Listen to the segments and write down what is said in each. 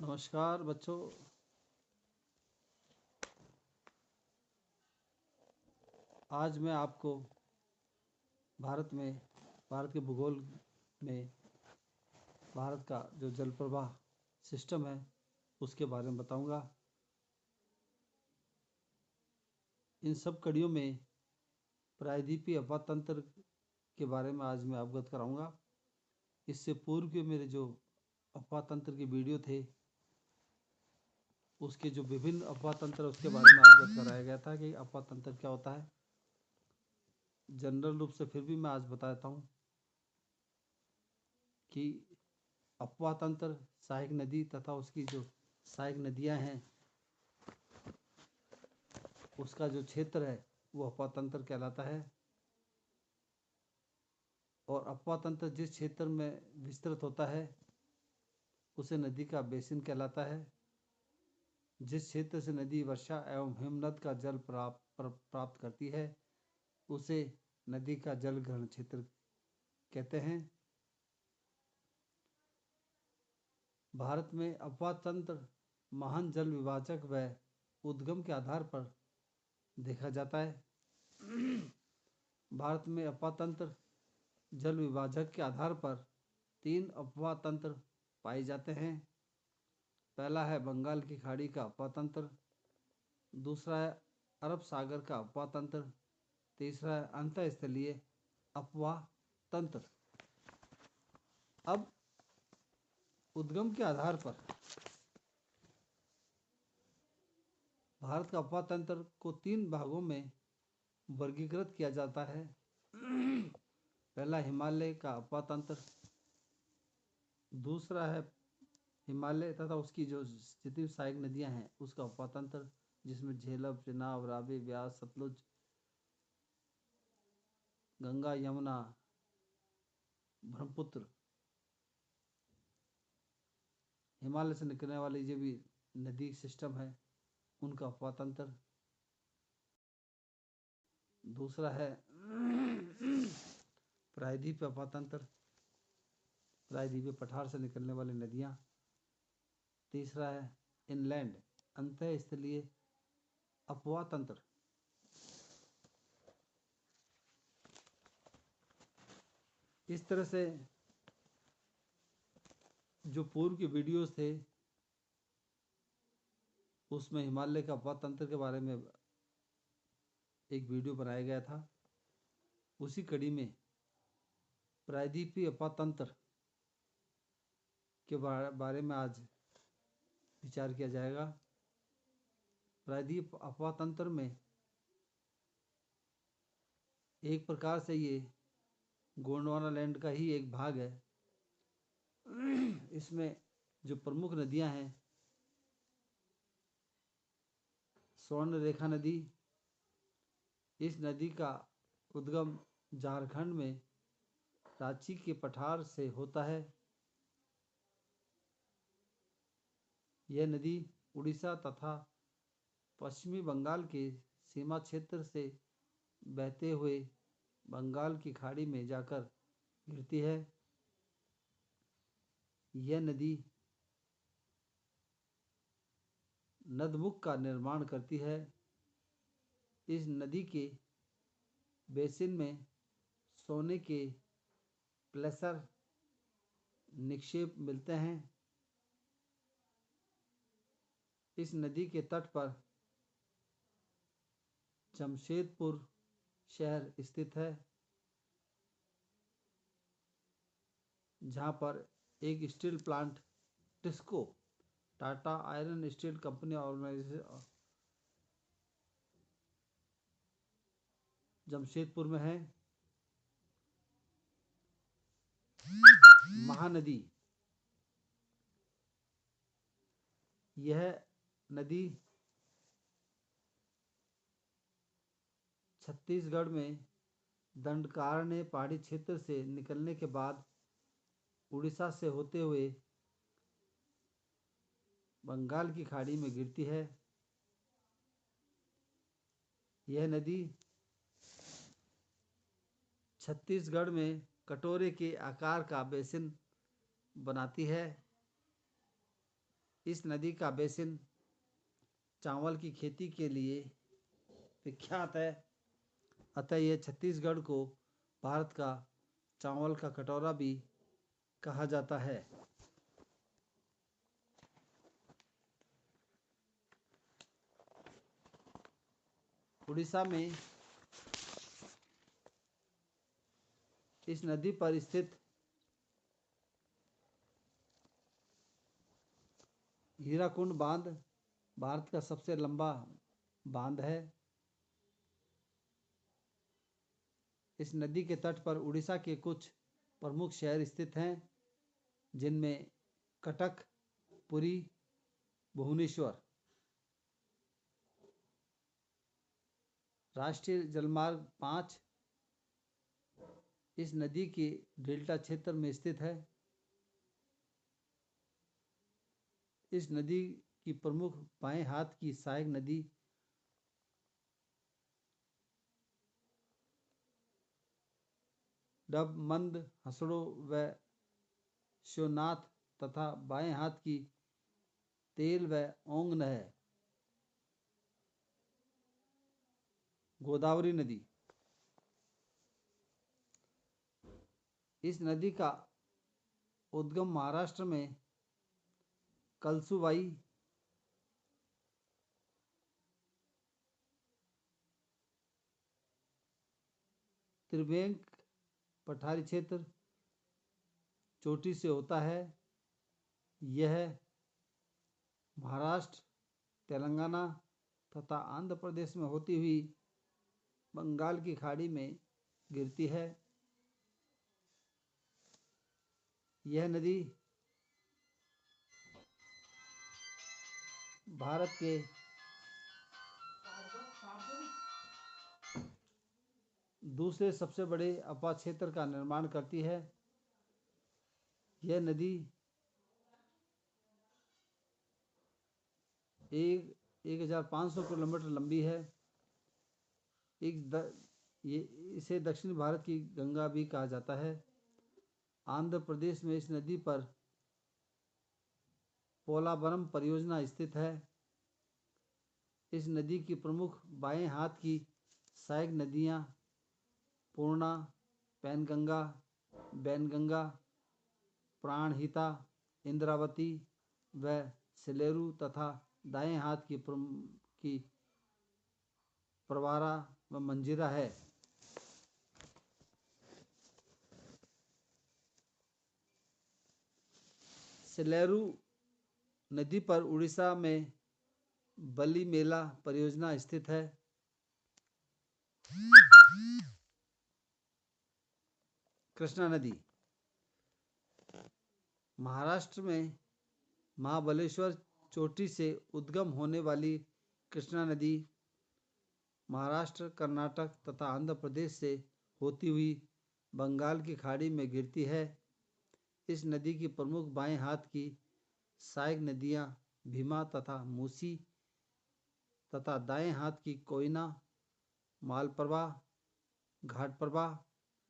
नमस्कार बच्चों। आज मैं आपको भारत के भूगोल में भारत का जो जल प्रवाह सिस्टम है उसके बारे में बताऊंगा। इन सब कड़ियों में प्रायद्वीपीय अफवाह तंत्र के बारे में आज मैं अवगत कराऊंगा। इससे पूर्व के मेरे जो अफवाह तंत्र के वीडियो थे उसके जो विभिन्न अफवाह तंत्र उसके बारे में अवगत कराया गया था कि अफवाह तंत्र क्या होता है। जनरल रूप से फिर भी मैं आज बताता हूँ कि अफवाह तंत्र सहायक नदी तथा उसकी जो सहायक नदियां हैं उसका जो क्षेत्र है वो अफवाह तंत्र कहलाता है। और अफवाह तंत्र जिस क्षेत्र में विस्तृत होता है उसे नदी का बेसिन कहलाता है। जिस क्षेत्र से नदी वर्षा एवं हिमनद का जल प्राप्त करती है उसे नदी का जल ग्रहण क्षेत्र कहते हैं। भारत में अफवाह तंत्र महान जल विभाजक व उद्गम के आधार पर देखा जाता है। भारत में अफवाह तंत्र जल विभाजक के आधार पर 3 अफवाह तंत्र पाए जाते हैं। पहला है बंगाल की खाड़ी का अफवाह तंत्र, दूसरा है अरब सागर का अफवाह तंत्र, तीसरा है अंतःस्थलीय अफवाह तंत्र। अब उद्गम के आधार पर भारत का अफवाह तंत्र को 3 भागों में वर्गीकृत किया जाता है। पहला हिमालय का अफवाह तंत्र, दूसरा है हिमालय तथा उसकी जो जितनी सहायक नदियां हैं उसका अफवाह तंत्र जिसमें झेलम, चेनाब, रावी, व्यास, सतलुज, गंगा, यमुना, ब्रह्मपुत्र, हिमालय से निकलने वाली जो भी नदी सिस्टम है उनका अफवाह तंत्र। दूसरा है प्रायद्वीपीय अफवाह तंत्र, प्रायद्वीपीय पठार से निकलने वाली नदियां। तीसरा है इनलैंड अंतःस्थलीय अफवाह तंत्र। इस तरह से जो पूर्व के वीडियोस थे उसमें हिमालय का अफवाह तंत्र के बारे में एक वीडियो बनाया गया था। उसी कड़ी में प्रायद्वीपीय अफवाह तंत्र के बारे में आज विचार किया जाएगा। प्रायद्वीप अफवाह तंत्र में एक प्रकार से ये गोंडवाना लैंड का ही एक भाग है। इसमें जो प्रमुख नदियां हैं स्वर्ण रेखा नदी, इस नदी का उद्गम झारखंड में रांची के पठार से होता है। यह नदी उड़ीसा तथा पश्चिमी बंगाल के सीमा क्षेत्र से बहते हुए बंगाल की खाड़ी में जाकर गिरती है। यह नदी नदमुख का निर्माण करती है। इस नदी के बेसिन में सोने के प्लेसर निक्षेप मिलते हैं। इस नदी के तट पर जमशेदपुर शहर स्थित है जहां पर एक steel plant TISCO Tata iron steel company organisation Jamshedpur में है। महानदी, यह नदी छत्तीसगढ़ में दंडकारण्य पहाड़ी क्षेत्र से निकलने के बाद उड़ीसा से होते हुए बंगाल की खाड़ी में गिरती है। यह नदी छत्तीसगढ़ में कटोरे के आकार का बेसिन बनाती है। इस नदी का बेसिन चावल की खेती के लिए विख्यात है, अतः यह छत्तीसगढ़ को भारत का चावल का कटोरा भी कहा जाता है। उड़ीसा में इस नदी पर स्थित हीराकुंड बांध भारत का सबसे लंबा बांध है। इस नदी के तट पर उड़ीसा के कुछ प्रमुख शहर स्थित हैं, जिनमें कटक, पुरी, भुवनेश्वर। राष्ट्रीय जलमार्ग 5 इस नदी के डेल्टा क्षेत्र में स्थित है। इस नदी की प्रमुख बाएं हाथ की सहायक नदी डबमंद, हसड़ो व शिवनाथ तथा बाएं हाथ की तेल व ओंगन है। गोदावरी नदी। इस नदी का उद्गम महाराष्ट्र में कलसुबाई त्रिवेंक पठारी क्षेत्र चोटी से होता है। यह महाराष्ट्र, तेलंगाना तथा आंध्र प्रदेश में होती हुई बंगाल की खाड़ी में गिरती है। यह नदी भारत के दूसरे सबसे बड़े अपात क्षेत्र का निर्माण करती है। यह नदी 1500 किलोमीटर लंबी है। इसे दक्षिण भारत की गंगा भी कहा जाता है। आंध्र प्रदेश में इस नदी पर पोलावरम परियोजना स्थित है। इस नदी की प्रमुख बाएं हाथ की सहायक नदियां पूर्णा, पैनगंगा, बैनगंगा, प्राणहिता, इंद्रावती व सिलेरू तथा दाएं हाथ की प्रवारा व मंजीरा है। सिलेरू नदी पर उड़ीसा में बलीमेला परियोजना स्थित है। कृष्णा नदी। महाराष्ट्र में महाबलेश्वर चोटी से उद्गम होने वाली कृष्णा नदी महाराष्ट्र, कर्नाटक तथा आंध्र प्रदेश से होती हुई बंगाल की खाड़ी में गिरती है। इस नदी की प्रमुख बाएं हाथ की सहायक नदियां भीमा तथा मूसी तथा दाएं हाथ की कोयना, मालप्रभा, घाटप्रभा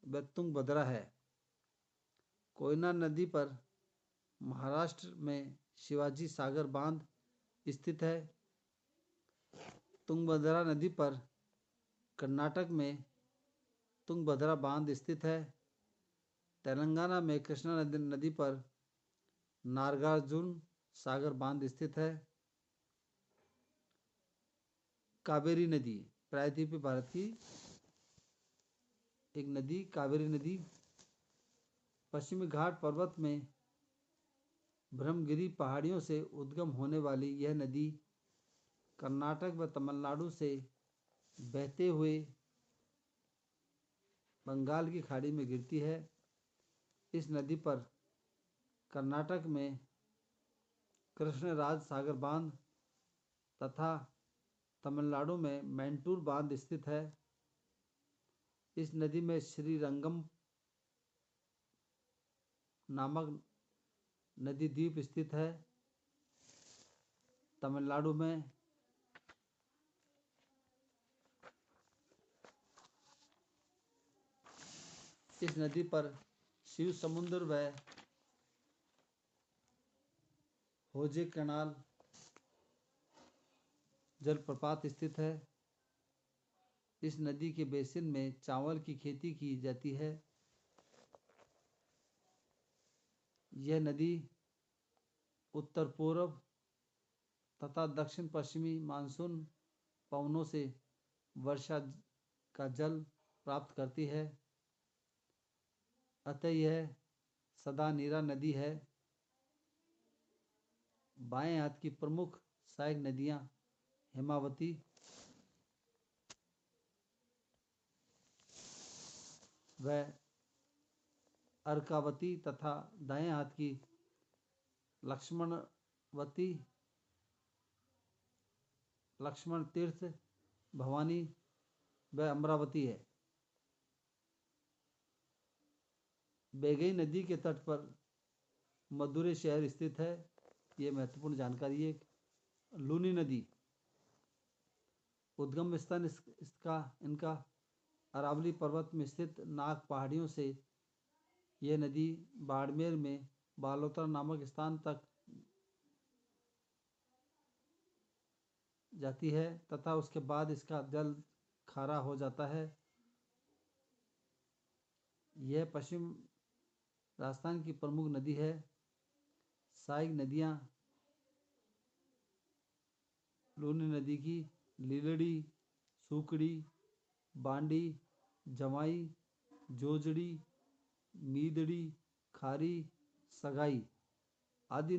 व तुंगभद्रा है। कोयना नदी पर महाराष्ट्र में शिवाजी सागर बांध स्थित है। तुंगभद्रा नदी पर कर्नाटक में तुंगभद्रा बांध स्थित है। तेलंगाना में कृष्णा नदी पर नागार्जुन सागर बांध स्थित है। कावेरी नदी प्रायद्वीपीय भारत की एक नदी। कावेरी नदी पश्चिमी घाट पर्वत में ब्रह्मगिरी पहाड़ियों से उद्गम होने वाली यह नदी कर्नाटक व तमिलनाडु से बहते हुए बंगाल की खाड़ी में गिरती है। इस नदी पर कर्नाटक में कृष्णराज सागर बांध तथा तमिलनाडु में मैंटूर बांध स्थित है। इस नदी में श्रीरंगम नामक नदी द्वीप स्थित है। तमिलनाडु में इस नदी पर शिव समुद्र व होजे कैनाल जलप्रपात स्थित है। इस नदी के बेसिन में चावल की खेती की जाती है। यह नदी उत्तर पूर्व तथा दक्षिण पश्चिमी मानसून पवनों से वर्षा का जल प्राप्त करती है, अतः यह सदा नीरा नदी है। बाएं हाथ की प्रमुख सहायक नदियां हेमावती, व अर्कावती तथा दाएं हाथ की लक्ष्मणवती, लक्ष्मण तीर्थ, भवानी व अमरावती है। बेगई नदी के तट पर मदुरै शहर स्थित है। ये महत्वपूर्ण जानकारी है। लूनी नदी उद्गम स्थान इनका अरावली पर्वत में स्थित नाग पहाड़ियों से यह नदी बाड़मेर में बालोतरा नामक स्थान तक जाती है तथा उसके बाद इसका जल खारा हो जाता है। यह पश्चिम राजस्थान की प्रमुख नदी है। सहायक नदियां लूनी नदी की लीलड़ी, सूकड़ी, बांडी, जमाई, जोजड़ी, मीदड़ी, खारी, सगाई आदि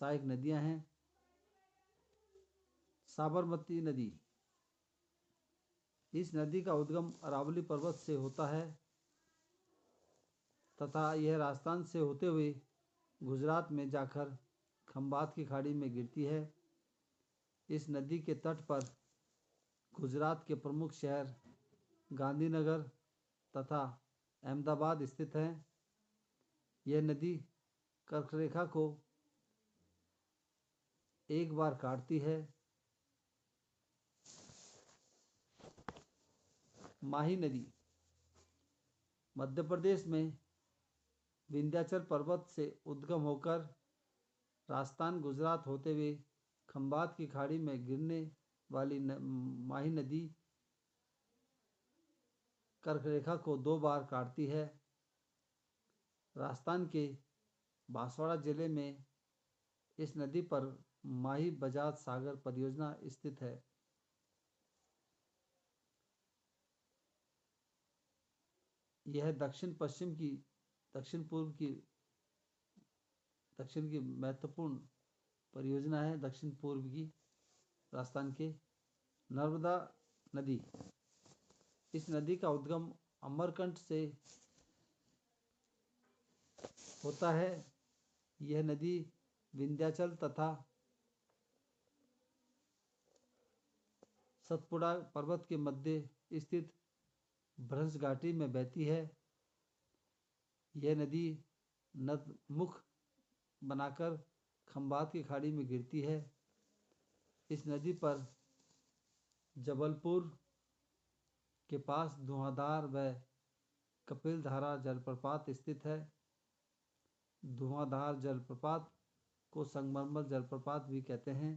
सहायक नदियां हैं। साबरमती नदी, इस नदी का उद्गम अरावली पर्वत से होता है तथा यह राजस्थान से होते हुए गुजरात में जाकर खंबात की खाड़ी में गिरती है। इस नदी के तट पर गुजरात के प्रमुख शहर गांधीनगर तथा अहमदाबाद स्थित हैं। यह नदी कर्करेखा को एक बार काटती है। माही नदी मध्य प्रदेश में विंध्याचल पर्वत से उद्गम होकर राजस्थान गुजरात होते हुए खंबात की खाड़ी में गिरने वाली माही नदी कर्करेखा को दो बार काटती है। राजस्थान के बांसवाड़ा जिले में इस नदी पर माही बजाज सागर परियोजना स्थित है। यह दक्षिण की महत्वपूर्ण परियोजना है, दक्षिण पूर्व की राजस्थान के। नर्मदा नदी, इस नदी का उद्गम अमरकंटक से होता है। यह नदी विंध्याचल तथा सतपुड़ा पर्वत के मध्य स्थित भ्रंश घाटी में बहती है। यह नदी नदमुख बनाकर खंबात की खाड़ी में गिरती है। इस नदी पर जबलपुर के पास धुआंधार व कपिलधारा जलप्रपात स्थित है। धुआंधार जलप्रपात को संगमरमर जलप्रपात भी कहते हैं।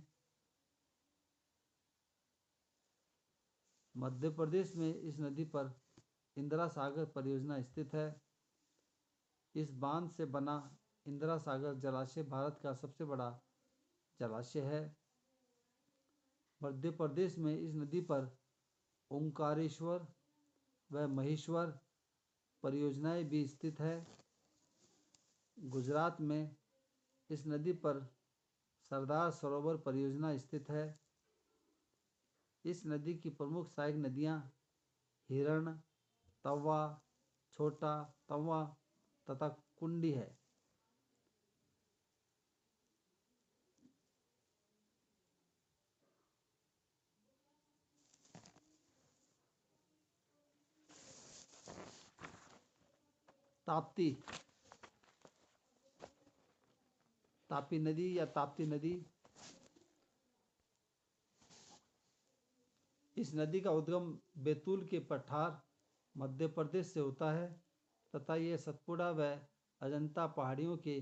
मध्य प्रदेश में इस नदी पर इंदिरा सागर परियोजना स्थित है। इस बांध से बना इंदिरा सागर जलाशय भारत का सबसे बड़ा जलाशय है। मध्य प्रदेश में इस नदी पर ओंकारेश्वर व महेश्वर परियोजनाएं भी स्थित है। गुजरात में इस नदी पर सरदार सरोवर परियोजना स्थित है। इस नदी की प्रमुख सहायक नदियां हिरण, तवा, छोटा तवा तथा कुंडी है। तापी नदी या ताप्ती नदी, इस नदी का उद्गम बैतूल के पठार मध्य प्रदेश से होता है तथा यह सतपुड़ा व अजंता पहाड़ियों के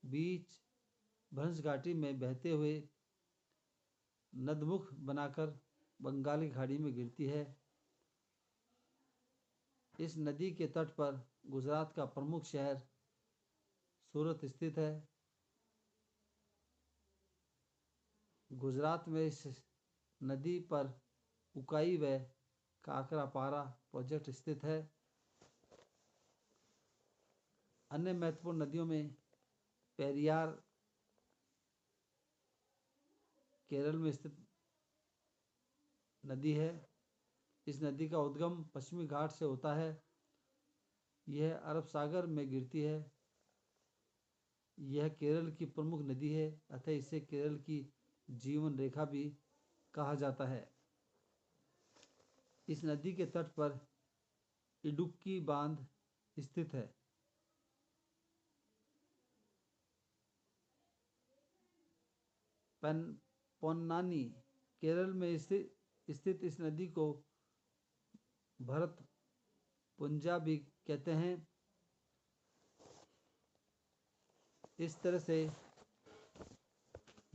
बीच भ्रंश घाटी में बहते हुए नदमुख बनाकर बंगाल की खाड़ी में गिरती है। इस नदी के तट पर गुजरात का प्रमुख शहर सूरत स्थित है। गुजरात में इस नदी पर उकाई व काकरापारा प्रोजेक्ट स्थित है। अन्य महत्वपूर्ण नदियों में पेरियार केरल में स्थित नदी है। इस नदी का उद्गम पश्चिमी घाट से होता है। यह अरब सागर में गिरती है। यह केरल की प्रमुख नदी है, अतः इसे केरल की जीवन रेखा भी कहा जाता है। इस नदी के तट पर इडुक्की बांध स्थित है। पोन्नानी केरल में स्थित इस नदी को भरत पुंजा भी कहते हैं। इस तरह से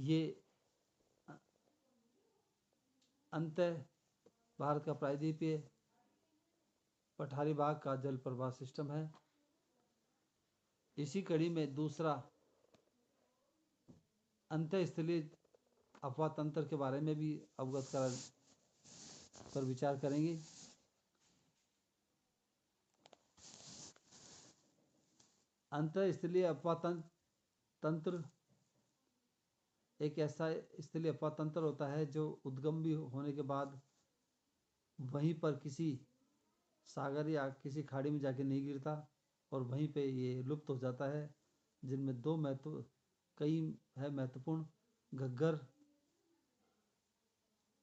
ये अंत भारत का प्रायद्वीपीय पठारी भाग का जल प्रवाह सिस्टम है। इसी कड़ी में दूसरा अंतःस्थलीय अफवाह तंत्र के बारे में भी अवगत कर विचार करेंगे। अंतःस्थलीय अफवाह तंत्र एक ऐसा स्थलीय अफवाह तंत्र होता है जो उद्गम भी होने के बाद वहीं पर किसी सागर या किसी खाड़ी में जाके नहीं गिरता और वहीं पे ये लुप्त हो जाता है। जिनमें कई है महत्वपूर्ण।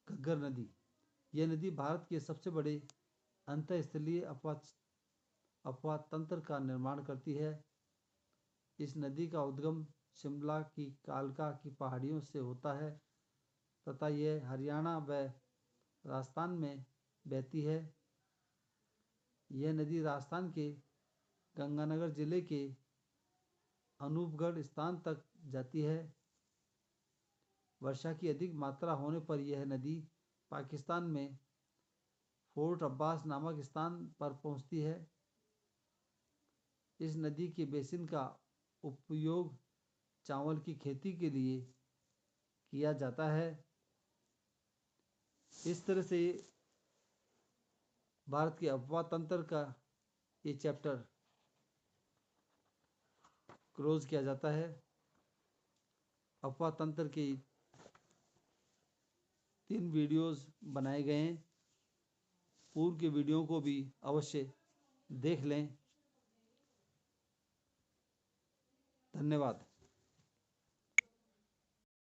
घग्गर नदी, यह नदी भारत के सबसे बड़े अंतःस्थलीय अफवाह तंत्र का निर्माण करती है। इस नदी का उद्गम शिमला की कालका की पहाड़ियों से होता है तथा यह हरियाणा व राजस्थान में बहती है। यह नदी राजस्थान के गंगानगर जिले के अनूपगढ़ स्थान तक जाती है। वर्षा की अधिक मात्रा होने पर यह नदी पाकिस्तान में फोर्ट अब्बास नामक स्थान पर पहुंचती है। इस नदी के बेसिन का उपयोग चावल की खेती के लिए किया जाता है। इस तरह से भारत के अफवाह तंत्र का ये चैप्टर क्लोज किया जाता है। अफवाह तंत्र की 3 वीडियोस बनाए गए हैं। पूर्व के वीडियो को भी अवश्य देख लें। धन्यवाद।